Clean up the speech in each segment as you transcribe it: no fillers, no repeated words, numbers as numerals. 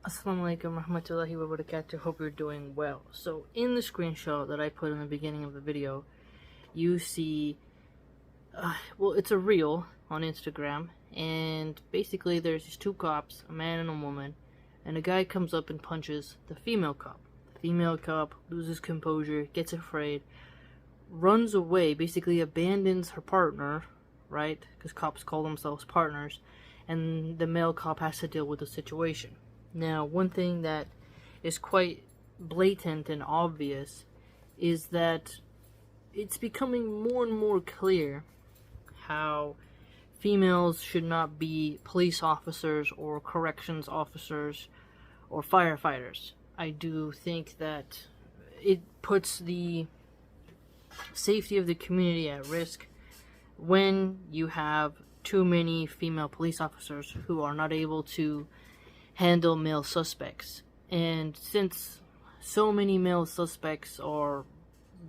Assalamu alaikum rahmatullahi wa barakatuh. Hope you're doing well. So in the screenshot that I put in the beginning of the video, you see, well, it's a reel on Instagram, and basically there's these two cops, a man and a woman, and a guy comes up and punches the female cop. The female cop loses composure, gets afraid, runs away, basically abandons her partner, right? Because cops call themselves partners, and the male cop has to deal with the situation. Now, one thing that is quite blatant and obvious is that it's becoming more and more clear how females should not be police officers or corrections officers or firefighters. I do think that it puts the safety of the community at risk when you have too many female police officers who are not able to handle male suspects. And since so many male suspects are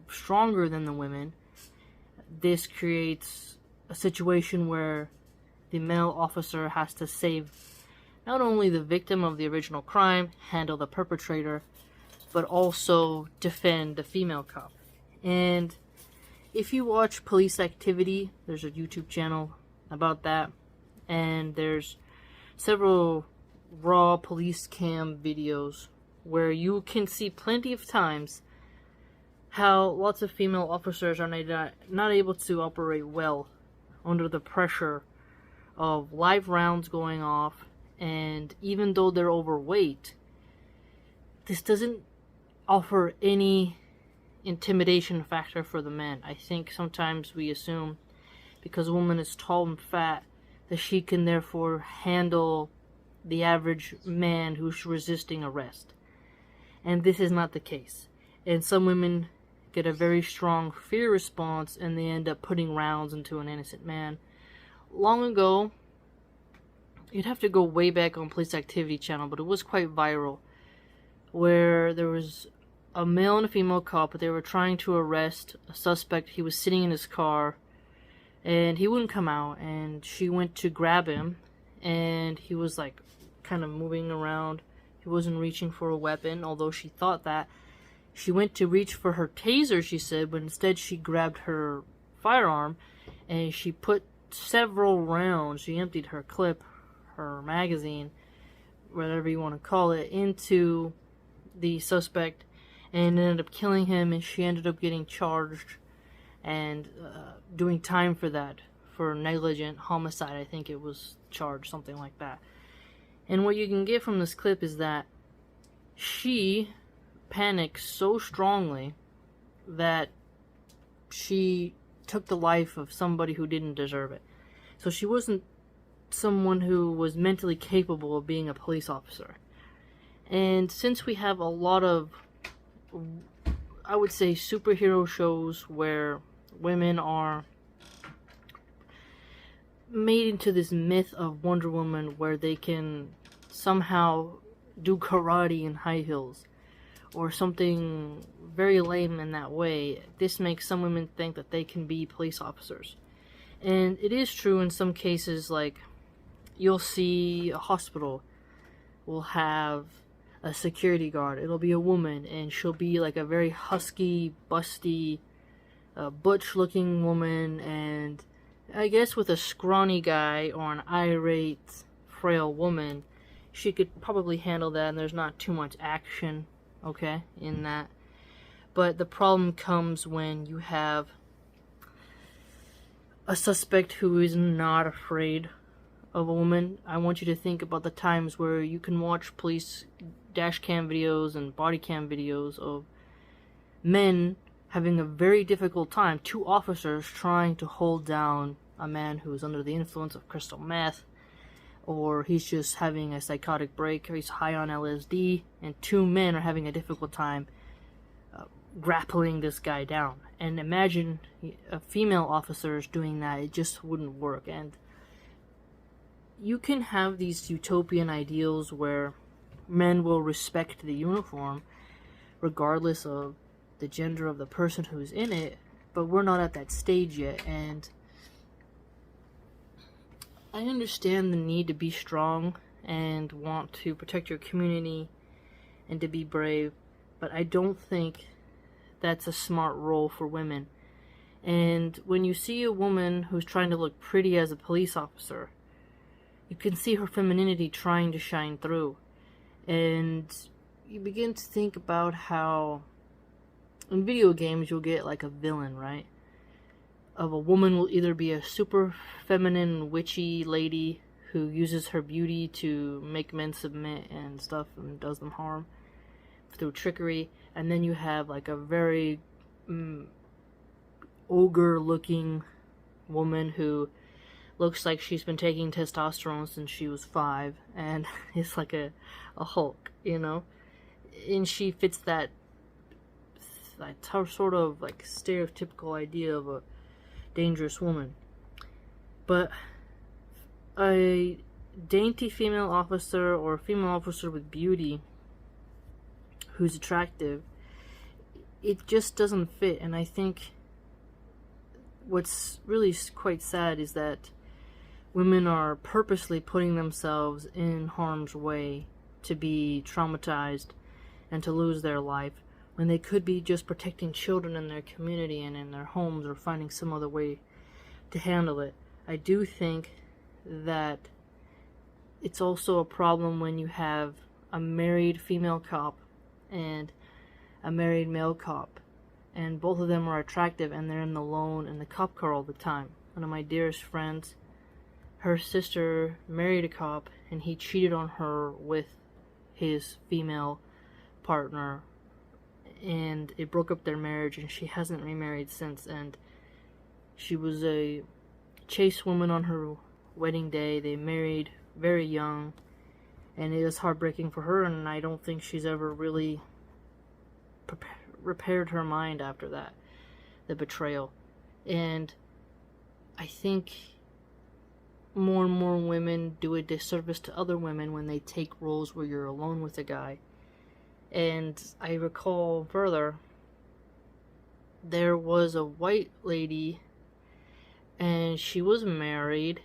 stronger than the women, this creates a situation where the male officer has to save not only the victim of the original crime, handle the perpetrator, but also defend the female cop. And if you watch Police Activity, there's a YouTube channel about that, and there's several raw police cam videos where you can see plenty of times how lots of female officers are not able to operate well under the pressure of live rounds going off, and even though they're overweight, this doesn't offer any intimidation factor for the men. I think sometimes we assume because a woman is tall and fat that she can therefore handle the average man who's resisting arrest. And this is not the case. And some women get a very strong fear response and they end up putting rounds into an innocent man. Long ago, you'd have to go way back on Police Activity channel, but it was quite viral, where there was a male and a female cop, but they were trying to arrest a suspect. He was sitting in his car and he wouldn't come out, and she went to grab him, and he was like kind of moving around. He wasn't reaching for a weapon, although she thought that. She went to reach for her taser, she said, but instead she grabbed her firearm and she put several rounds, she emptied her clip, her magazine, whatever you want to call it, into the suspect and ended up killing him, and she ended up getting charged and doing time for that, for negligent homicide. I think it was charged, something like that. And what you can get from this clip is that she panicked so strongly that she took the life of somebody who didn't deserve it. So she wasn't someone who was mentally capable of being a police officer. And since we have a lot of, I would say, superhero shows where women are made into this myth of Wonder Woman where they can somehow do karate in high heels or something very lame in that way, this makes some women think that they can be police officers. And it is true in some cases, like you'll see a hospital will have a security guard. It'll be a woman, and she'll be like a very husky, busty, butch-looking woman, and I guess with a scrawny guy or an irate, frail woman, she could probably handle that, and there's not too much action, okay, in that. But the problem comes when you have a suspect who is not afraid of a woman. I want you to think about the times where you can watch police dash cam videos and body cam videos of men having a very difficult time, two officers trying to hold down a man who is under the influence of crystal meth, or he's just having a psychotic break, or he's high on LSD, and two men are having a difficult time grappling this guy down. And imagine female officers doing that. It just wouldn't work. And you can have these utopian ideals where men will respect the uniform regardless of the gender of the person who's in it, but we're not at that stage yet. And I understand the need to be strong and want to protect your community and to be brave, but I don't think that's a smart role for women. And when you see a woman who's trying to look pretty as a police officer, you can see her femininity trying to shine through. And you begin to think about how in video games you'll get like a villain, right? Of a woman will either be a super feminine witchy lady who uses her beauty to make men submit and stuff and does them harm through trickery, and then you have like a very ogre looking woman who looks like she's been taking testosterone since she was 5 and is like a Hulk, you know? And she fits that sort of like stereotypical idea of a dangerous woman. But a dainty female officer or a female officer with beauty who's attractive, it just doesn't fit. And I think what's really quite sad is that women are purposely putting themselves in harm's way to be traumatized and to lose their life, when they could be just protecting children in their community and in their homes, or finding some other way to handle it. I do think that it's also a problem when you have a married female cop and a married male cop, and both of them are attractive and they're in the lone in the cop car all the time. One of my dearest friends, her sister married a cop and he cheated on her with his female partner, and it broke up their marriage, and she hasn't remarried since. And she was a chaste woman on her wedding day. They married very young, and it was heartbreaking for her, and I don't think she's ever really repaired her mind after that, the betrayal. And I think more and more women do a disservice to other women when they take roles where you're alone with a guy. And I recall further, there was a white lady, and she was married,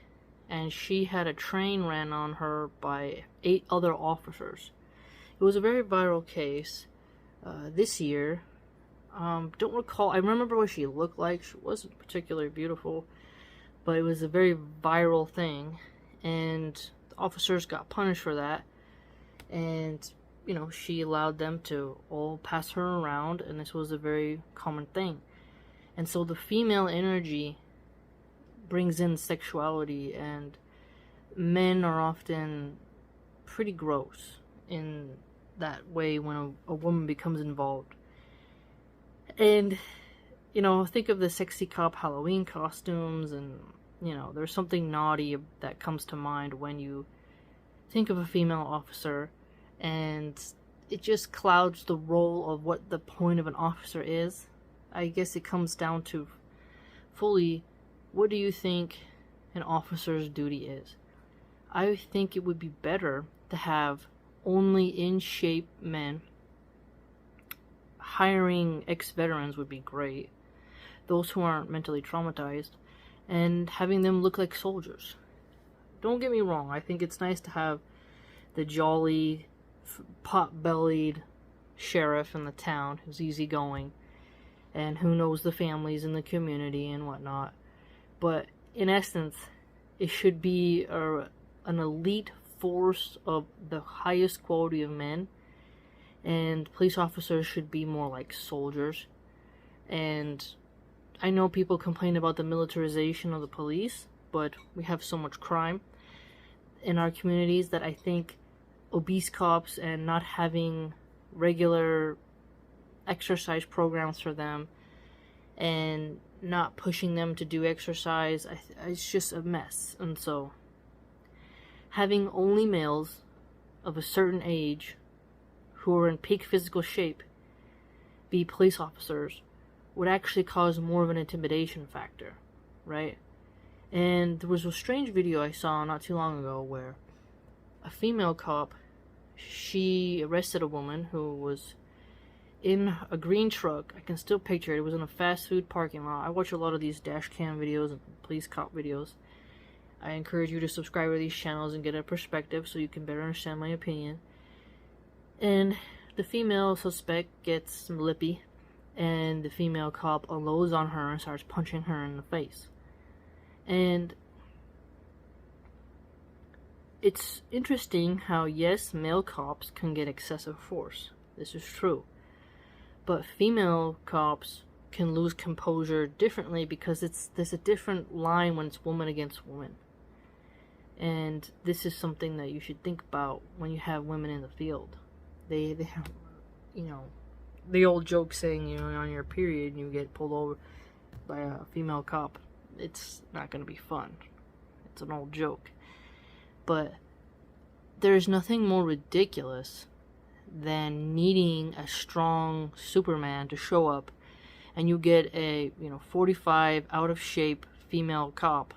and she had a train ran on her by 8 other officers. It was a very viral case this year. Don't recall, I remember what she looked like. She wasn't particularly beautiful, but it was a very viral thing, and the officers got punished for that. And you know, she allowed them to all pass her around, and this was a very common thing. And so the female energy brings in sexuality, and men are often pretty gross in that way when a woman becomes involved. And, you know, think of the sexy cop Halloween costumes, and, you know, there's something naughty that comes to mind when you think of a female officer. And it just clouds the role of what the point of an officer is. I guess it comes down to fully, what do you think an officer's duty is? I think it would be better to have only in-shape men. Hiring ex-veterans would be great. Those who aren't mentally traumatized. And having them look like soldiers. Don't get me wrong, I think it's nice to have the jolly, pot-bellied sheriff in the town who's easygoing and who knows the families in the community and whatnot. But in essence, it should be an elite force of the highest quality of men, and police officers should be more like soldiers. And I know people complain about the militarization of the police, but we have so much crime in our communities that I think obese cops and not having regular exercise programs for them and not pushing them to do exercise, it's just a mess. And so having only males of a certain age who are in peak physical shape be police officers would actually cause more of an intimidation factor, right? And there was a strange video I saw not too long ago where a female cop, she arrested a woman who was in a green truck. I can still picture it. It was in a fast food parking lot. I watch a lot of these dash cam videos and police cop videos. I encourage you to subscribe to these channels and get a perspective so you can better understand my opinion. And the female suspect gets lippy, and the female cop unloads on her and starts punching her in the face. And it's interesting how, yes, male cops can get excessive force. This is true. But female cops can lose composure differently because there's a different line when it's woman against woman. And this is something that you should think about when you have women in the field. They have, the old joke saying, on your period you get pulled over by a female cop. It's not going to be fun. It's an old joke. But there's nothing more ridiculous than needing a strong Superman to show up, and you get a 45 out of shape female cop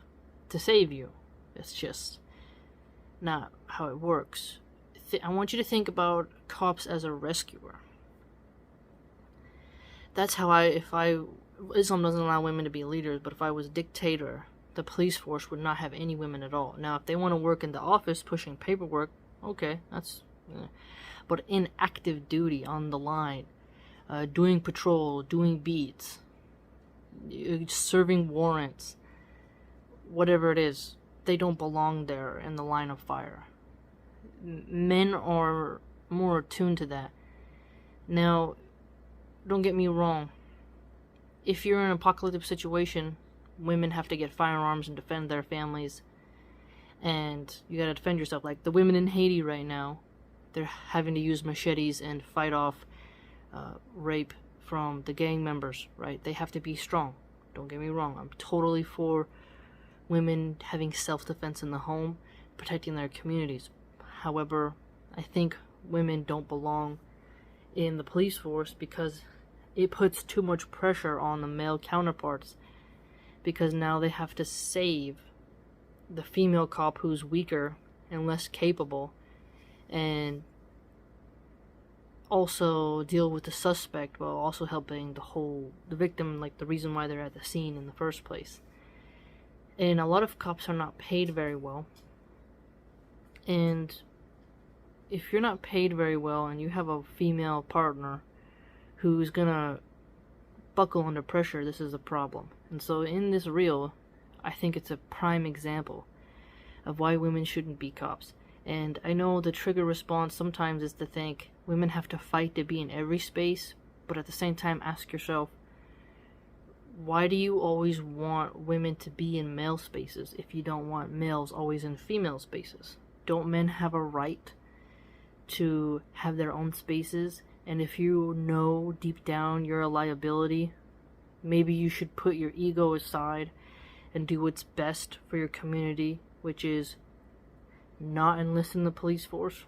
to save you. It's just not how it works. I want you to think about cops as a rescuer. That's how Islam doesn't allow women to be leaders, but if I was a dictator, the police force would not have any women at all. Now, if they want to work in the office pushing paperwork, okay, but in active duty, on the line, doing patrol, doing beats, serving warrants, whatever it is, they don't belong there in the line of fire. Men are more attuned to that. Now, don't get me wrong. If you're in an apocalyptic situation, women have to get firearms and defend their families, and you gotta defend yourself. Like the women in Haiti right now, they're having to use machetes and fight off rape from the gang members, right? They have to be strong. Don't get me wrong. I'm totally for women having self-defense in the home, protecting their communities. However, I think women don't belong in the police force because it puts too much pressure on the male counterparts, because now they have to save the female cop who's weaker and less capable, and also deal with the suspect while also helping the victim, like the reason why they're at the scene in the first place. And a lot of cops are not paid very well, and if you're not paid very well and you have a female partner who's gonna buckle under pressure, this is a problem. And so in this reel, I think it's a prime example of why women shouldn't be cops. And I know the trigger response sometimes is to think women have to fight to be in every space, but at the same time ask yourself, why do you always want women to be in male spaces if you don't want males always in female spaces? Don't men have a right to have their own spaces? And if you know deep down you're a liability, maybe you should put your ego aside and do what's best for your community, which is not enlist in the police force.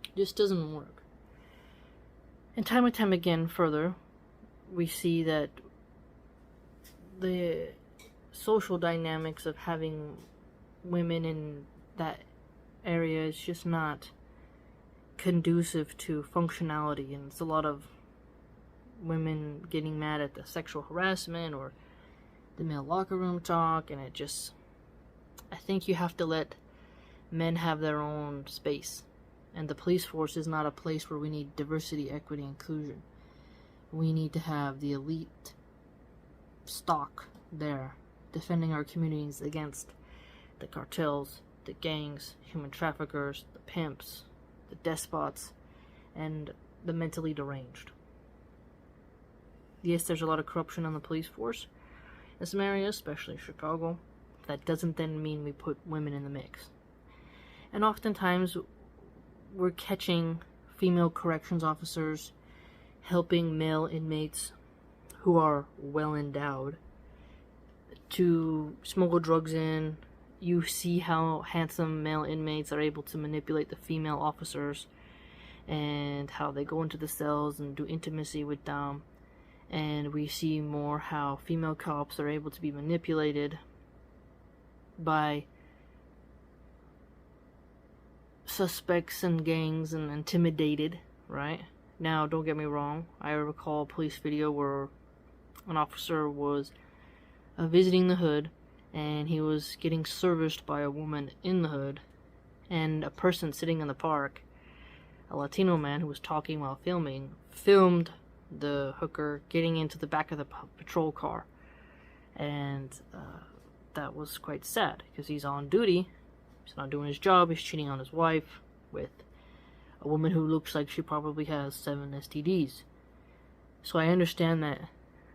It just doesn't work. And time and time again further, we see that the social dynamics of having women in that area is just not conducive to functionality, and it's a lot of women getting mad at the sexual harassment or the male locker room talk, and I think you have to let men have their own space, and the police force is not a place where we need diversity, equity, inclusion. We need to have the elite stock there defending our communities against the cartels, the gangs, human traffickers, the pimps, the despots, and the mentally deranged. Yes, there's a lot of corruption on the police force in some areas, especially Chicago. That doesn't then mean we put women in the mix. And oftentimes, we're catching female corrections officers helping male inmates who are well endowed to smuggle drugs in. You see how handsome male inmates are able to manipulate the female officers, and how they go into the cells and do intimacy with them. And we see more how female cops are able to be manipulated by suspects and gangs and intimidated, right? Now, don't get me wrong, I recall a police video where an officer was visiting the hood, and he was getting serviced by a woman in the hood, and a person sitting in the park, a Latino man who was talking while filming, filmed the hooker getting into the back of the patrol car. And that was quite sad, because he's on duty, he's not doing his job, he's cheating on his wife with a woman who looks like she probably has 7 STDs. So I understand that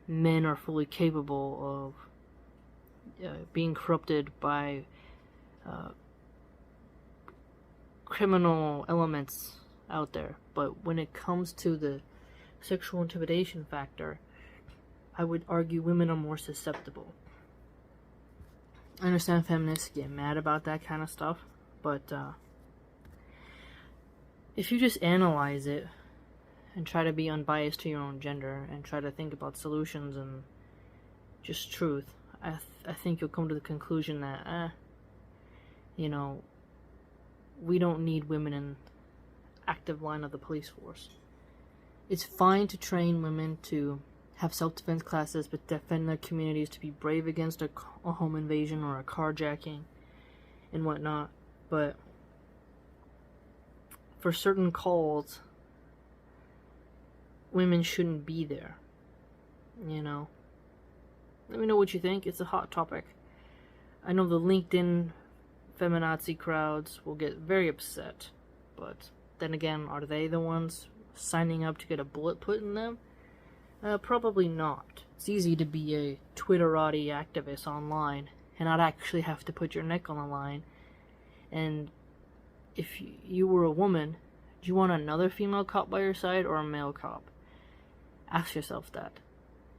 men are fully capable of being corrupted by criminal elements out there, but when it comes to the sexual intimidation factor, I would argue women are more susceptible. I understand feminists get mad about that kind of stuff, but if you just analyze it and try to be unbiased to your own gender and try to think about solutions and just truth, I think you'll come to the conclusion that, we don't need women in active line of the police force. It's fine to train women to have self-defense classes, but defend their communities, to be brave against a home invasion or a carjacking and whatnot. But for certain calls, women shouldn't be there. Let me know what you think. It's a hot topic. I know the LinkedIn feminazi crowds will get very upset, but then again, are they the ones signing up to get a bullet put in them? Probably not. It's easy to be a Twitterati activist online and not actually have to put your neck on the line. And if you were a woman, do you want another female cop by your side or a male cop? Ask yourself that.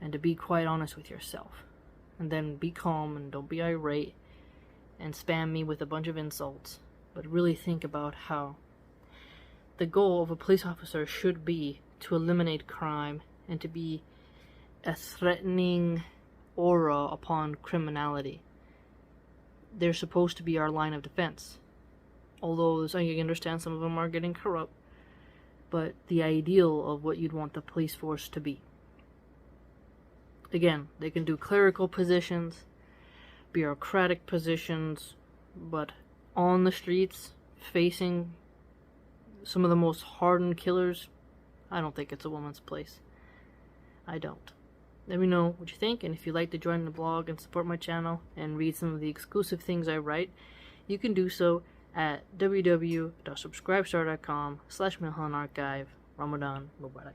And to be quite honest with yourself. And then be calm and don't be irate and spam me with a bunch of insults. But really think about how the goal of a police officer should be to eliminate crime and to be a threatening aura upon criminality. They're supposed to be our line of defense. Although I understand some of them are getting corrupt, but the ideal of what you'd want the police force to be. Again, they can do clerical positions, bureaucratic positions, but on the streets, facing some of the most hardened killers, I don't think it's a woman's place. I don't. Let me know what you think, and if you'd like to join the blog and support my channel and read some of the exclusive things I write, you can do so at www.subscribestar.com/Milahan Archive. Ramadan Mubarak.